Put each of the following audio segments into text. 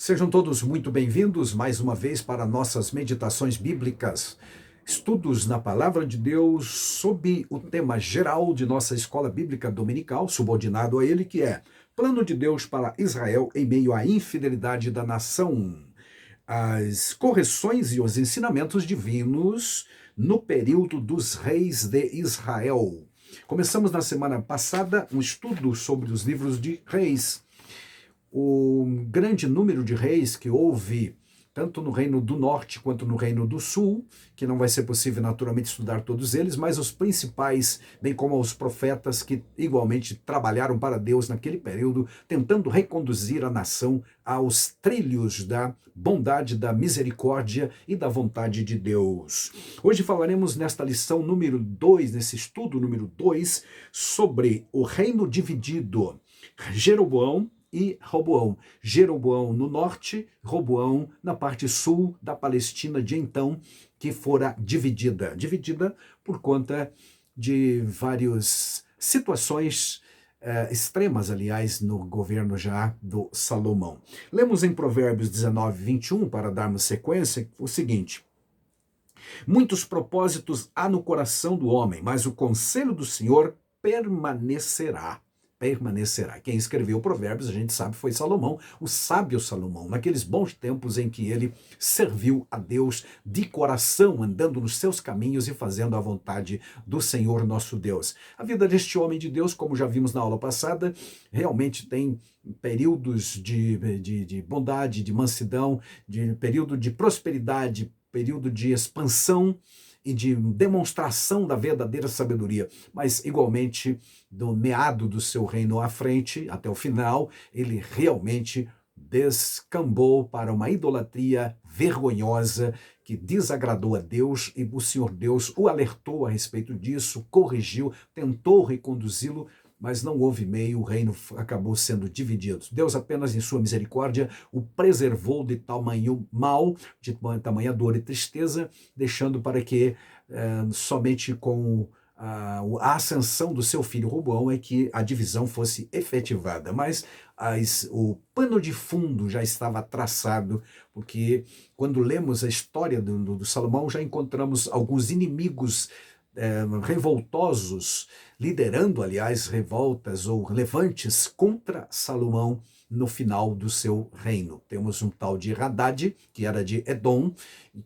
Sejam todos muito bem-vindos mais uma vez para nossas meditações bíblicas, estudos na Palavra de Deus sob o tema geral de nossa escola bíblica dominical, subordinado a ele, que é Plano de Deus para Israel em meio à infidelidade da nação. As correções e os ensinamentos divinos no período dos reis de Israel. Começamos na semana passada um estudo sobre os livros de reis. O grande número de reis que houve, tanto no Reino do Norte quanto no Reino do Sul, que não vai ser possível naturalmente estudar todos eles, mas os principais, bem como os profetas que igualmente trabalharam para Deus naquele período, tentando reconduzir a nação aos trilhos da bondade, da misericórdia e da vontade de Deus. Hoje falaremos nesta lição número 2, nesse estudo número 2, sobre o reino dividido, Jeroboão e Roboão. Jeroboão no norte, Roboão na parte sul da Palestina de então, que fora dividida por conta de várias situações extremas, aliás, no governo já do Salomão. Lemos em Provérbios 19, 21, para darmos sequência, o seguinte: muitos propósitos há no coração do homem, mas o conselho do Senhor permanecerá. Quem escreveu Provérbios, a gente sabe, foi Salomão, o sábio Salomão, naqueles bons tempos em que ele serviu a Deus de coração, andando nos seus caminhos e fazendo a vontade do Senhor nosso Deus. A vida deste homem de Deus, como já vimos na aula passada, realmente tem períodos de bondade, de mansidão, de período de prosperidade, período de expansão e de demonstração da verdadeira sabedoria, mas igualmente do meado do seu reino à frente, até o final, ele realmente descambou para uma idolatria vergonhosa que desagradou a Deus, e o Senhor Deus o alertou a respeito disso, corrigiu, tentou reconduzi-lo, mas não houve meio, o reino acabou sendo dividido. Deus apenas em sua misericórdia o preservou de tamanho mal, de tamanha dor e tristeza, deixando para que somente com a ascensão do seu filho Roboão é que a divisão fosse efetivada. Mas o pano de fundo já estava traçado, porque quando lemos a história do Salomão já encontramos alguns inimigos revoltosos, liderando, aliás, revoltas ou levantes contra Salomão no final do seu reino. Temos um tal de Hadad, que era de Edom,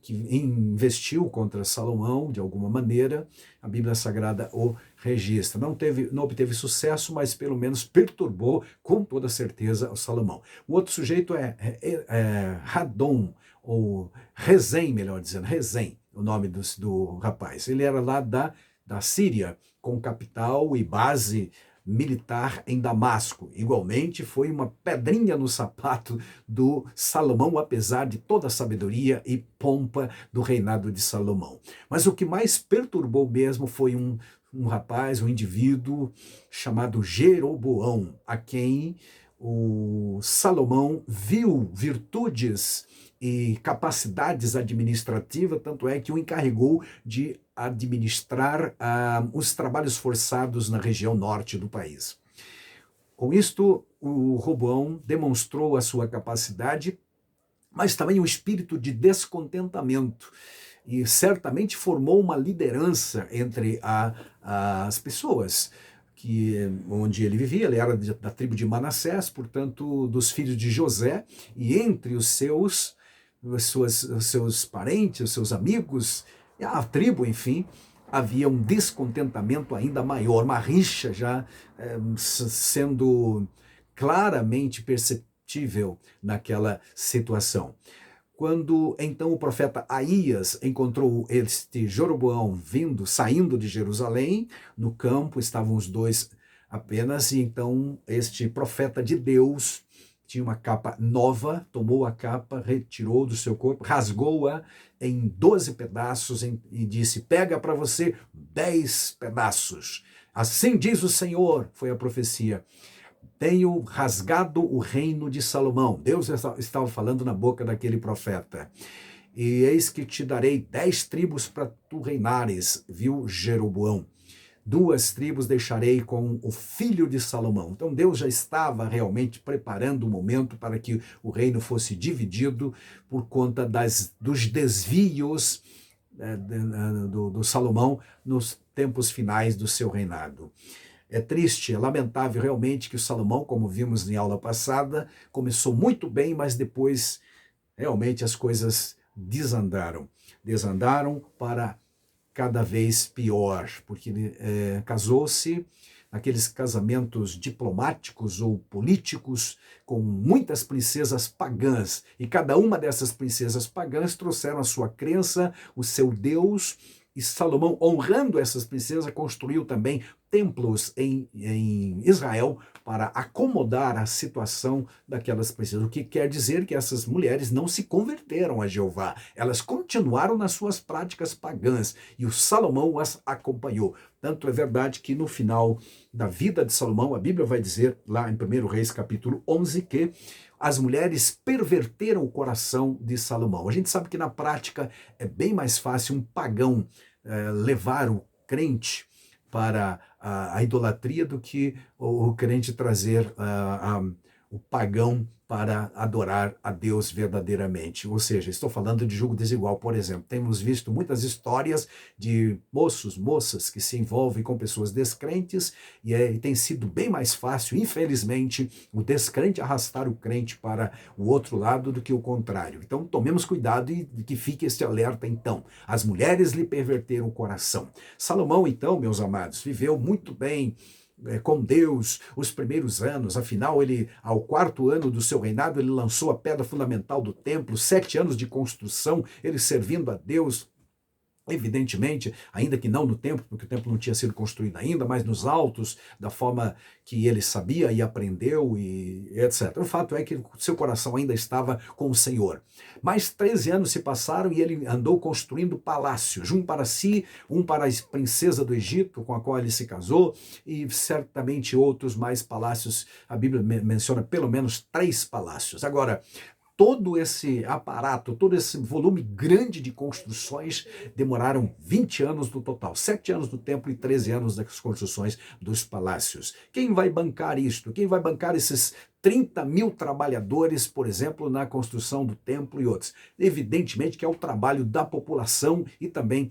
que investiu contra Salomão de alguma maneira. A Bíblia Sagrada o registra. Não obteve sucesso, mas pelo menos perturbou com toda certeza o Salomão. O outro sujeito é Radom, ou Rezem, melhor dizendo, Rezem, o nome do rapaz. Ele era lá da Síria, com capital e base militar em Damasco. Igualmente foi uma pedrinha no sapato do Salomão, apesar de toda a sabedoria e pompa do reinado de Salomão. Mas o que mais perturbou mesmo foi um rapaz, um indivíduo chamado Jeroboão, a quem o Salomão viu virtudes e capacidades administrativas, tanto é que o encarregou de administrar os trabalhos forçados na região norte do país. Com isto, o Roboão demonstrou a sua capacidade, mas também um espírito de descontentamento, e certamente formou uma liderança entre as pessoas onde ele vivia. Ele era da tribo de Manassés, portanto, dos filhos de José, e entre os seus parentes, os seus amigos, a tribo, enfim, havia um descontentamento ainda maior, uma rixa já sendo claramente perceptível naquela situação. Quando então o profeta Aías encontrou este Jeroboão saindo de Jerusalém, no campo estavam os dois apenas, e então este profeta de Deus tinha uma capa nova, tomou a capa, retirou do seu corpo, rasgou-a em 12 pedaços e disse: pega para você 10 pedaços. Assim diz o Senhor, foi a profecia. Tenho rasgado o reino de Salomão. Deus estava falando na boca daquele profeta. E eis que te darei 10 tribos para tu reinares, viu Jeroboão. 2 tribos deixarei com o filho de Salomão. Então Deus já estava realmente preparando o momento para que o reino fosse dividido por conta dos desvios do Salomão nos tempos finais do seu reinado. É triste, é lamentável realmente que o Salomão, como vimos em aula passada, começou muito bem, mas depois realmente as coisas desandaram. Desandaram para cada vez pior, porque ele casou-se naqueles casamentos diplomáticos ou políticos com muitas princesas pagãs, e cada uma dessas princesas pagãs trouxeram a sua crença, o seu Deus, e Salomão, honrando essas princesas, construiu também templos em Israel para acomodar a situação daquelas princesas. O que quer dizer que essas mulheres não se converteram a Jeová. Elas continuaram nas suas práticas pagãs e o Salomão as acompanhou. Tanto é verdade que no final da vida de Salomão, a Bíblia vai dizer lá em 1 Reis capítulo 11 que as mulheres perverteram o coração de Salomão. A gente sabe que na prática é bem mais fácil um pagão levar o crente para a idolatria do que o crente trazer o pagão para adorar a Deus verdadeiramente. Ou seja, estou falando de julgo desigual, por exemplo. Temos visto muitas histórias de moças que se envolvem com pessoas descrentes e tem sido bem mais fácil, infelizmente, o descrente arrastar o crente para o outro lado do que o contrário. Então, tomemos cuidado e que fique este alerta, então. As mulheres lhe perverteram o coração. Salomão, então, meus amados, viveu muito bem com Deus os primeiros anos. Afinal, ao 4º ano do seu reinado, ele lançou a pedra fundamental do templo, 7 anos de construção, ele servindo a Deus, evidentemente, ainda que não no templo, porque o templo não tinha sido construído ainda, mas nos altos, da forma que ele sabia e aprendeu, e etc. O fato é que seu coração ainda estava com o Senhor. Mais 13 anos se passaram e ele andou construindo palácios, um para si, um para a princesa do Egito, com a qual ele se casou, e certamente outros mais palácios. A Bíblia menciona pelo menos 3 palácios. Agora, todo esse aparato, todo esse volume grande de construções demoraram 20 anos no total, 7 anos do templo e 13 anos das construções dos palácios. Quem vai bancar isto? Quem vai bancar esses 30 mil trabalhadores, por exemplo, na construção do templo e outros? Evidentemente que é o trabalho da população e também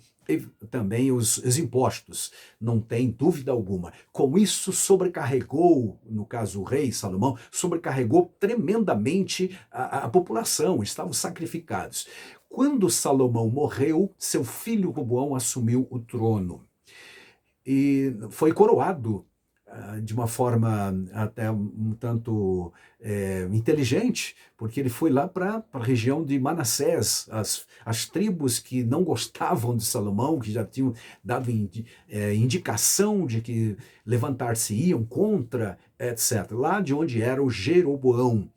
os impostos, não tem dúvida alguma. Com isso sobrecarregou, no caso o rei Salomão, sobrecarregou tremendamente a população, estavam sacrificados. Quando Salomão morreu, seu filho Roboão assumiu o trono e foi coroado de uma forma até um tanto inteligente, porque ele foi lá para a região de Manassés, as tribos que não gostavam de Salomão, que já tinham dado indicação de que levantar-se-iam contra, etc. Lá de onde era o Jeroboão.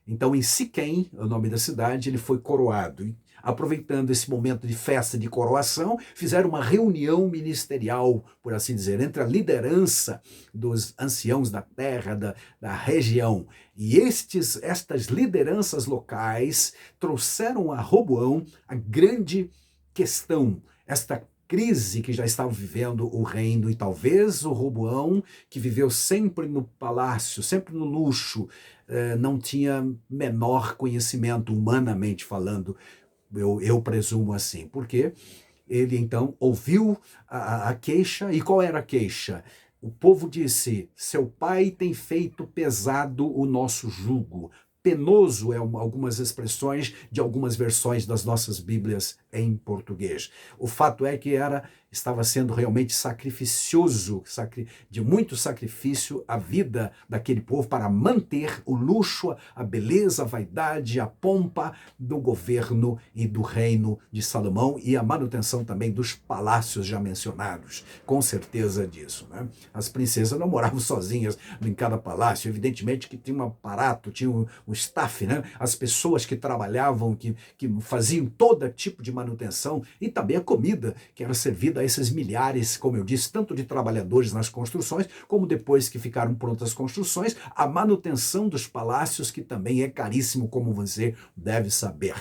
Então, em Siquém, o nome da cidade, ele foi coroado. E, aproveitando esse momento de festa de coroação, fizeram uma reunião ministerial, por assim dizer, entre a liderança dos anciãos da terra, da região. E estas lideranças locais trouxeram a Roboão a grande questão, esta crise que já estava vivendo o reino, e talvez o Roboão, que viveu sempre no palácio, sempre no luxo, não tinha menor conhecimento, humanamente falando, eu presumo assim, porque ele então ouviu a queixa, e qual era a queixa? O povo disse: seu pai tem feito pesado o nosso jugo. Penoso é algumas expressões de algumas versões das nossas Bíblias em português. O fato é que estava sendo realmente sacrificioso, de muito sacrifício, a vida daquele povo para manter o luxo, a beleza, a vaidade, a pompa do governo e do reino de Salomão e a manutenção também dos palácios já mencionados, com certeza disso, né? As princesas não moravam sozinhas em cada palácio, evidentemente que tinha um aparato, tinha um staff, né? As pessoas que trabalhavam, que faziam todo tipo de manutenção, e também a comida que era servida a esses milhares, como eu disse, tanto de trabalhadores nas construções, como depois que ficaram prontas as construções, a manutenção dos palácios, que também é caríssimo, como você deve saber.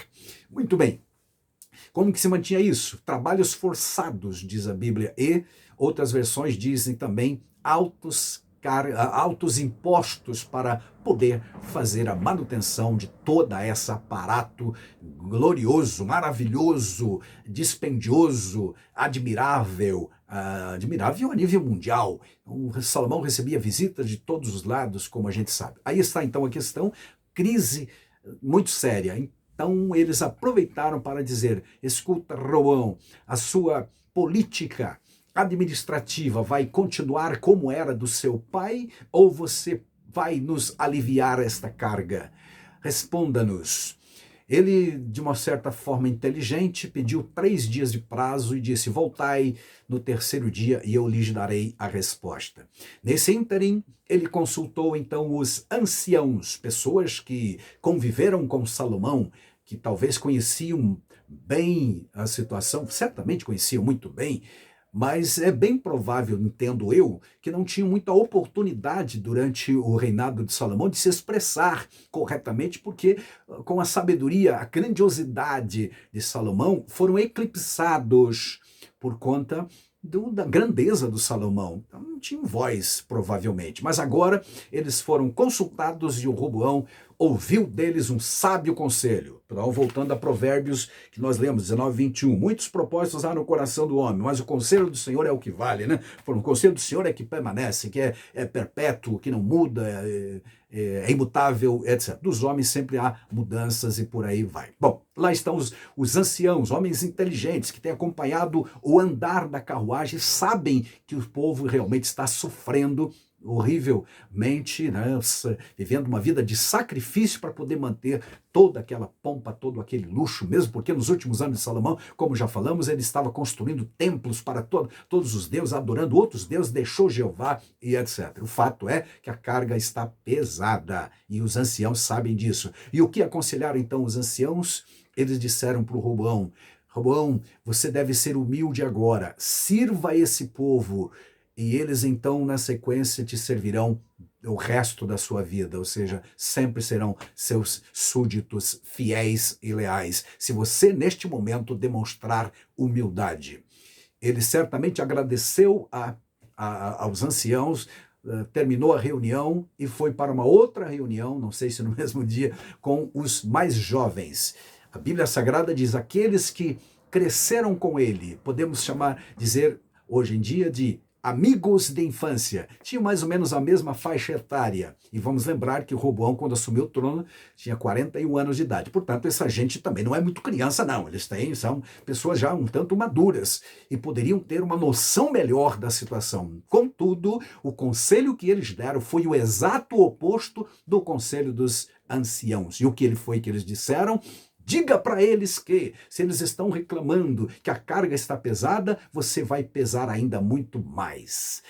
Muito bem. Como que se mantinha isso? Trabalhos forçados, diz a Bíblia, e Outras versões dizem também altos impostos para poder fazer a manutenção de toda esse aparato glorioso, maravilhoso, dispendioso, admirável a nível mundial. Então, Salomão recebia visitas de todos os lados, como a gente sabe. Aí está então a questão, crise muito séria. Então eles aproveitaram para dizer: escuta, Roboão, a sua política administrativa vai continuar como era do seu pai, ou você vai nos aliviar esta carga? Responda-nos. Ele, de uma certa forma inteligente, pediu 3 dias de prazo e disse: voltai no 3º dia e eu lhes darei a resposta. Nesse ínterim, ele consultou então os anciãos, pessoas que conviveram com Salomão, que talvez conheciam bem a situação, certamente conheciam muito bem, mas é bem provável, entendo eu, que não tinham muita oportunidade durante o reinado de Salomão de se expressar corretamente, porque com a sabedoria, a grandiosidade de Salomão foram eclipsados por conta da grandeza do Salomão. Então, não tinham voz, provavelmente. Mas agora eles foram consultados e o Roboão ouviu deles um sábio conselho. Então, voltando a Provérbios, que nós lemos, 19:21. Muitos propósitos há no coração do homem, mas o conselho do Senhor é o que vale, né? O conselho do Senhor é que permanece, que é perpétuo, que não muda, é imutável, etc. Dos homens sempre há mudanças e por aí vai. Bom, lá estão os anciãos, homens inteligentes, que têm acompanhado o andar da carruagem, sabem que o povo realmente está sofrendo horrivelmente, né, vivendo uma vida de sacrifício para poder manter toda aquela pompa, todo aquele luxo, mesmo porque nos últimos anos de Salomão, como já falamos, ele estava construindo templos para todos os deuses, adorando outros deuses, deixou Jeová e etc. O fato é que a carga está pesada e os anciãos sabem disso. E o que aconselharam então os anciãos? Eles disseram para o Roboão: Roboão, você deve ser humilde agora, sirva esse povo, e eles então, na sequência, te servirão o resto da sua vida, ou seja, sempre serão seus súditos fiéis e leais, se você, neste momento, demonstrar humildade. Ele certamente agradeceu aos anciãos, terminou a reunião e foi para uma outra reunião, não sei se no mesmo dia, com os mais jovens. A Bíblia Sagrada diz: aqueles que cresceram com ele, podemos dizer hoje em dia de amigos de infância, tinham mais ou menos a mesma faixa etária. E vamos lembrar que o Roboão, quando assumiu o trono, tinha 41 anos de idade. Portanto, essa gente também não é muito criança, não. São pessoas já um tanto maduras e poderiam ter uma noção melhor da situação. Contudo, o conselho que eles deram foi o exato oposto do conselho dos anciãos. E o que foi que eles disseram? Diga para eles que, se eles estão reclamando que a carga está pesada, você vai pesar ainda muito mais.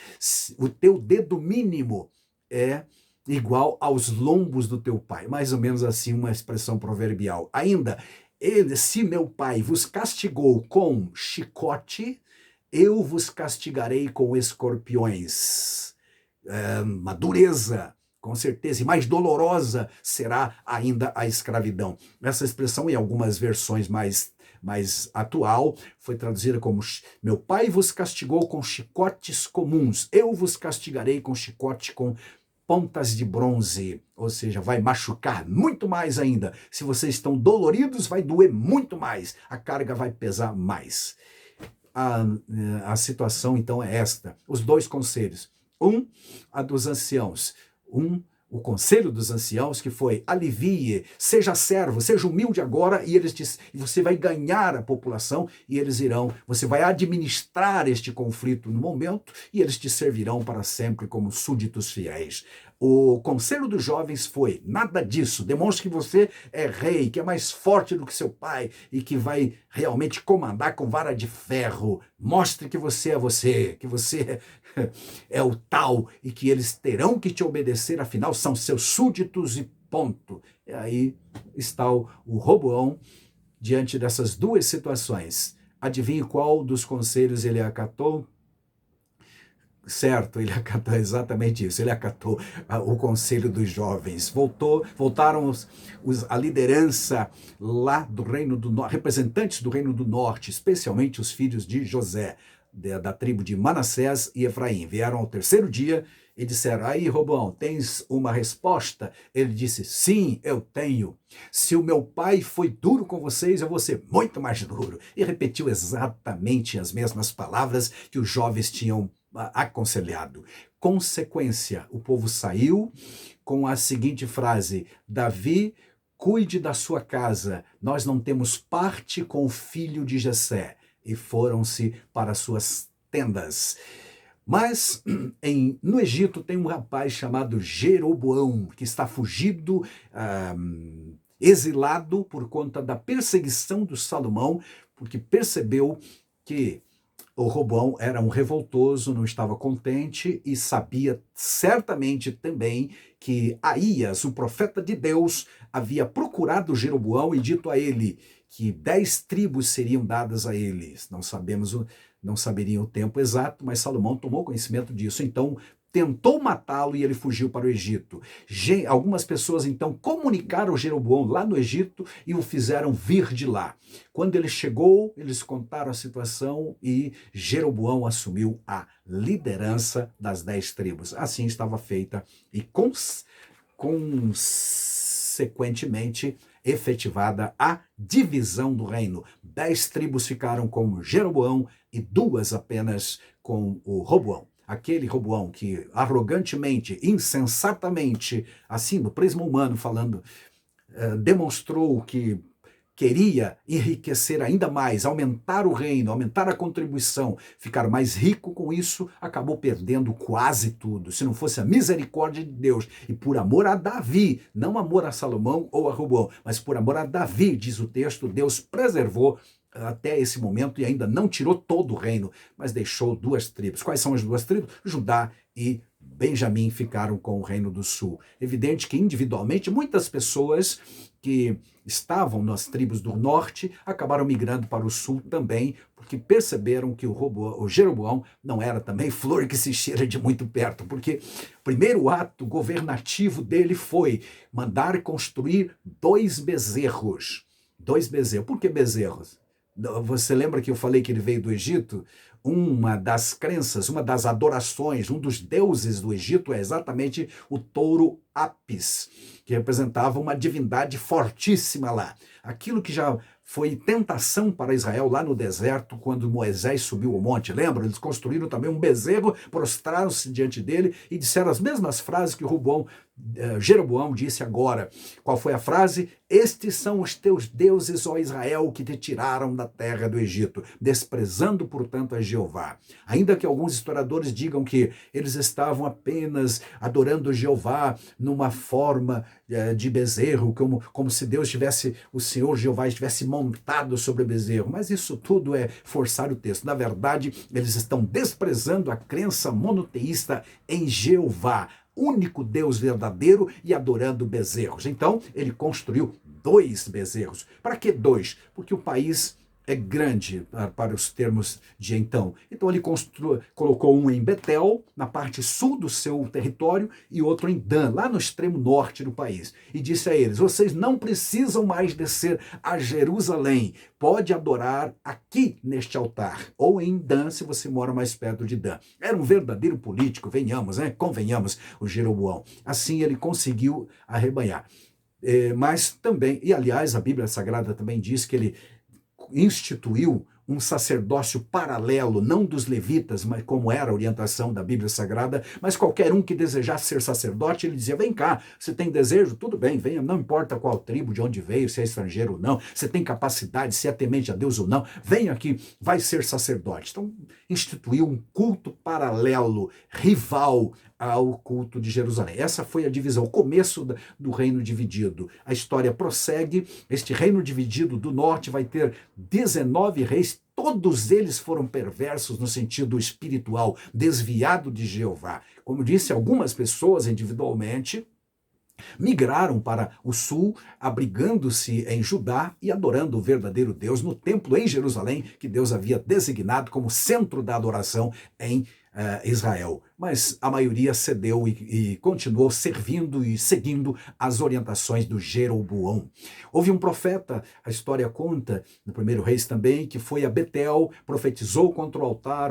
O teu dedo mínimo é igual aos lombos do teu pai. Mais ou menos assim, uma expressão proverbial. Ainda, se meu pai vos castigou com chicote, eu vos castigarei com escorpiões. Uma dureza. Com certeza, e mais dolorosa será ainda a escravidão. Essa expressão, em algumas versões mais atual, foi traduzida como: meu pai vos castigou com chicotes comuns, eu vos castigarei com chicote com pontas de bronze. Ou seja, vai machucar muito mais ainda. Se vocês estão doloridos, vai doer muito mais. A carga vai pesar mais. A situação, então, é esta. Os 2 conselhos. A dos anciãos. O conselho dos anciãos, que foi: alivie, seja servo, seja humilde agora, e você vai ganhar a população, e você vai administrar este conflito no momento, e eles te servirão para sempre como súditos fiéis. O conselho dos jovens foi: nada disso, demonstre que você é rei, que é mais forte do que seu pai, e que vai realmente comandar com vara de ferro. Mostre que você, que você é o tal, e que eles terão que te obedecer, afinal são seus súditos e ponto. E aí está o Roboão diante dessas 2 situações. Adivinhe qual dos conselhos ele acatou? Certo, ele acatou exatamente isso, ele acatou o conselho dos jovens. Voltaram a liderança lá do Reino do Norte, representantes do Reino do Norte, especialmente os filhos de José. da tribo de Manassés e Efraim. Vieram ao terceiro dia e disseram: aí, Roboão, tens uma resposta? Ele disse: sim, eu tenho. Se o meu pai foi duro com vocês, eu vou ser muito mais duro. E repetiu exatamente as mesmas palavras que os jovens tinham aconselhado. Consequência, o povo saiu com a seguinte frase: Davi, cuide da sua casa, nós não temos parte com o filho de Jessé. E foram-se para suas tendas. Mas no Egito tem um rapaz chamado Jeroboão, que está fugido, exilado por conta da perseguição do Salomão, porque percebeu que o Roboão era um revoltoso, não estava contente e sabia certamente também que Aías, o profeta de Deus, havia procurado Jeroboão e dito a ele que 10 tribos seriam dadas a ele. Não saberiam o tempo exato, mas Salomão tomou conhecimento disso. Então, tentou matá-lo e ele fugiu para o Egito. Algumas pessoas, então, comunicaram Jeroboão lá no Egito e o fizeram vir de lá. Quando ele chegou, eles contaram a situação e Jeroboão assumiu a liderança das 10 tribos. Assim estava feita e consequentemente efetivada a divisão do reino. 10 tribos ficaram com Jeroboão e 2 apenas com o Roboão. Aquele Roboão que arrogantemente, insensatamente, assim, no prisma humano falando, demonstrou que queria enriquecer ainda mais, aumentar o reino, aumentar a contribuição, ficar mais rico com isso, acabou perdendo quase tudo. Se não fosse a misericórdia de Deus e por amor a Davi, não amor a Salomão ou a Roboão, mas por amor a Davi, diz o texto, Deus preservou até esse momento e ainda não tirou todo o reino, mas deixou 2 tribos. Quais são as 2 tribos? Judá e Benjamim ficaram com o reino do sul. Evidente que individualmente muitas pessoas que estavam nas tribos do norte acabaram migrando para o sul também, porque perceberam que o Jeroboão não era também flor que se cheira de muito perto, porque o primeiro ato governativo dele foi mandar construir 2 bezerros. 2 bezerros. Por que bezerros? Você lembra que eu falei que ele veio do Egito? Uma das crenças, uma das adorações, um dos deuses do Egito é exatamente o touro Apis, que representava uma divindade fortíssima lá. Aquilo que já foi tentação para Israel lá no deserto, quando Moisés subiu o monte. Lembra? Eles construíram também um bezerro, prostraram-se diante dele e disseram as mesmas frases que Jeroboão disse agora. Qual foi a frase? Estes são os teus deuses, ó Israel, que te tiraram da terra do Egito, desprezando, portanto, a Jeová. Ainda que alguns historiadores digam que eles estavam apenas adorando Jeová numa forma de bezerro, como se Deus tivesse, o Senhor Jeová estivesse montado sobre o bezerro, mas isso tudo é forçar o texto. Na verdade, eles estão desprezando a crença monoteísta em Jeová, único Deus verdadeiro, e adorando bezerros. Então, ele construiu 2 bezerros. Para que 2? Porque o país é grande para os termos de então. Então ele colocou um em Betel, na parte sul do seu território, e outro em Dan, lá no extremo norte do país. E disse a eles: vocês não precisam mais descer a Jerusalém, pode adorar aqui neste altar, ou em Dan, se você mora mais perto de Dan. Era um verdadeiro político, convenhamos, o Jeroboão. Assim ele conseguiu arrebanhar. Mas também, e aliás a Bíblia Sagrada também diz que ele instituiu um sacerdócio paralelo, não dos levitas, mas como era a orientação da Bíblia Sagrada, mas qualquer um que desejasse ser sacerdote, ele dizia: vem cá, você tem desejo? Tudo bem, venha, não importa qual tribo, de onde veio, se é estrangeiro ou não, você tem capacidade, se é temente a Deus ou não, venha aqui, vai ser sacerdote. Então, instituiu um culto paralelo, rival ao culto de Jerusalém. Essa foi a divisão, o começo do reino dividido. A história prossegue, este reino dividido do norte vai ter 19 reis, todos eles foram perversos no sentido espiritual, desviado de Jeová. Como disse, algumas pessoas individualmente migraram para o sul, abrigando-se em Judá e adorando o verdadeiro Deus no templo em Jerusalém, que Deus havia designado como centro da adoração em Israel. mas a maioria cedeu e continuou servindo e seguindo as orientações do Jeroboão. Houve um profeta, a história conta, no primeiro Reis também, que foi a Betel, profetizou contra o altar,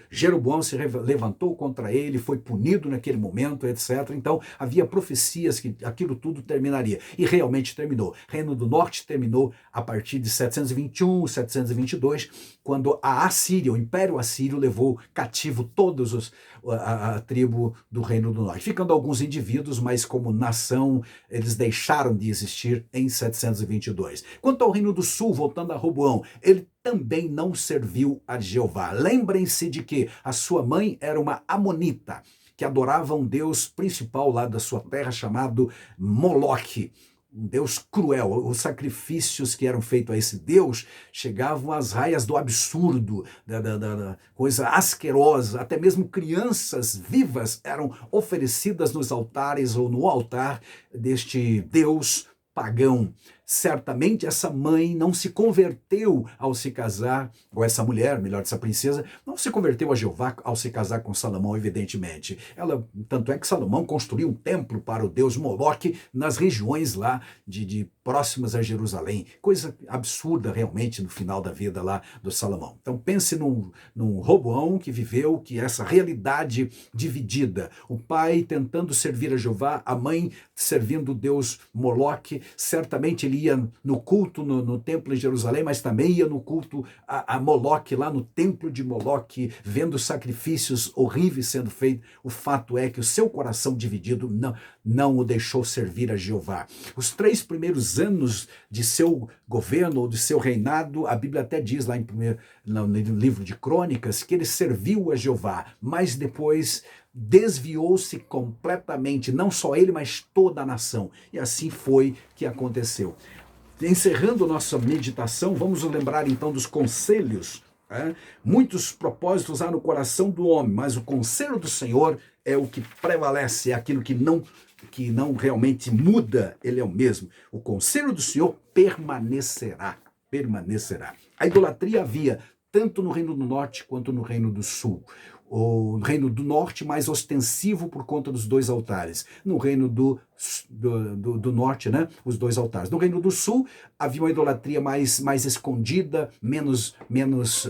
Jeroboão se levantou contra ele, foi punido naquele momento, etc. Então havia profecias que aquilo tudo terminaria, e realmente terminou. Reino do Norte terminou a partir de 721, 722, quando a Assíria, o Império Assírio, levou cativo todos a tribo do Reino do Norte, ficando alguns indivíduos, mas como nação eles deixaram de existir em 722. Quanto ao Reino do Sul, voltando a Roboão, ele também não serviu a Jeová. Lembrem-se de que a sua mãe era uma amonita, que adorava um deus principal lá da sua terra chamado Moloque, um deus cruel. Os sacrifícios que eram feitos a esse deus chegavam às raias do absurdo, da coisa asquerosa. Até mesmo crianças vivas eram oferecidas nos altares ou no altar deste deus pagão. Certamente essa mãe não se converteu ao se casar, ou essa mulher, melhor, essa princesa, não se converteu a Jeová ao se casar com Salomão, evidentemente. Tanto é que Salomão construiu um templo para o deus Moloque nas regiões lá de próximas a Jerusalém. Coisa absurda realmente no final da vida lá do Salomão. Então pense num Roboão que viveu que essa realidade dividida. O pai tentando servir a Jeová, a mãe servindo o deus Moloque. Certamente ele ia no culto no templo em Jerusalém, mas também ia no culto a Moloque, lá no templo de Moloque, vendo sacrifícios horríveis sendo feitos. O fato é que o seu coração dividido não o deixou servir a Jeová. Os 3 primeiros anos de seu governo ou de seu reinado, a Bíblia até diz lá no livro de Crônicas que ele serviu a Jeová, mas depois desviou-se completamente, não só ele, mas toda a nação. E assim foi que aconteceu. Encerrando nossa meditação, vamos nos lembrar então dos conselhos. Muitos propósitos há no coração do homem, mas o conselho do Senhor é o que prevalece, é aquilo que não realmente muda, ele é o mesmo. O conselho do Senhor permanecerá. A idolatria havia tanto no Reino do Norte quanto no Reino do Sul. O Reino do Norte mais ostensivo por conta dos 2 altares. No Reino do Norte, né, os 2 altares. No Reino do Sul havia uma idolatria mais escondida,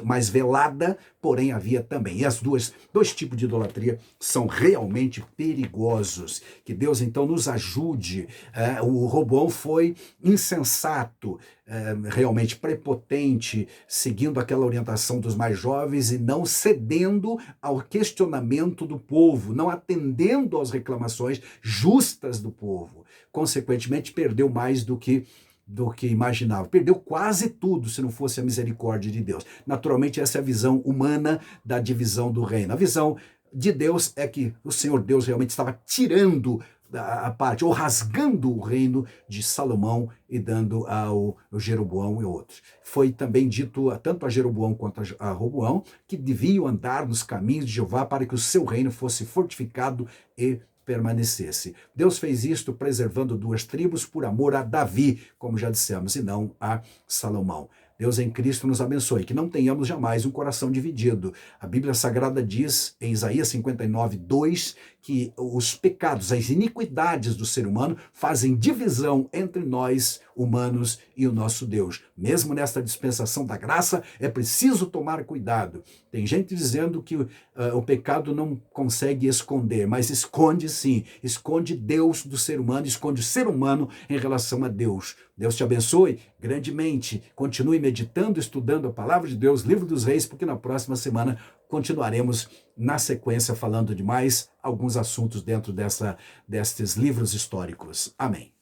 mais velada, porém havia também. E dois tipos de idolatria são realmente perigosos. Que Deus então nos ajude. O Roboão foi insensato, realmente prepotente, seguindo aquela orientação dos mais jovens e não cedendo ao questionamento do povo, não atendendo às reclamações justas do povo. Consequentemente, perdeu mais do que imaginava. Perdeu quase tudo se não fosse a misericórdia de Deus. Naturalmente, essa é a visão humana da divisão do reino. A visão de Deus é que o Senhor Deus realmente estava tirando a parte, ou rasgando o reino de Salomão e dando ao Jeroboão e outros. Foi também dito tanto a Jeroboão quanto a Roboão que deviam andar nos caminhos de Jeová para que o seu reino fosse fortificado e permanecesse. Deus fez isto preservando 2 tribos por amor a Davi, como já dissemos, e não a Salomão. Deus em Cristo nos abençoe, que não tenhamos jamais um coração dividido. A Bíblia Sagrada diz, em Isaías 59, 2, que os pecados, as iniquidades do ser humano fazem divisão entre nós, humanos, e o nosso Deus. Mesmo nesta dispensação da graça, é preciso tomar cuidado. Tem gente dizendo que o pecado não consegue esconder, mas esconde sim. Esconde Deus do ser humano, esconde o ser humano em relação a Deus. Deus te abençoe grandemente. Continue meditando, estudando a palavra de Deus, Livro dos Reis, porque na próxima semana continuaremos na sequência falando de mais alguns assuntos dentro destes livros históricos. Amém.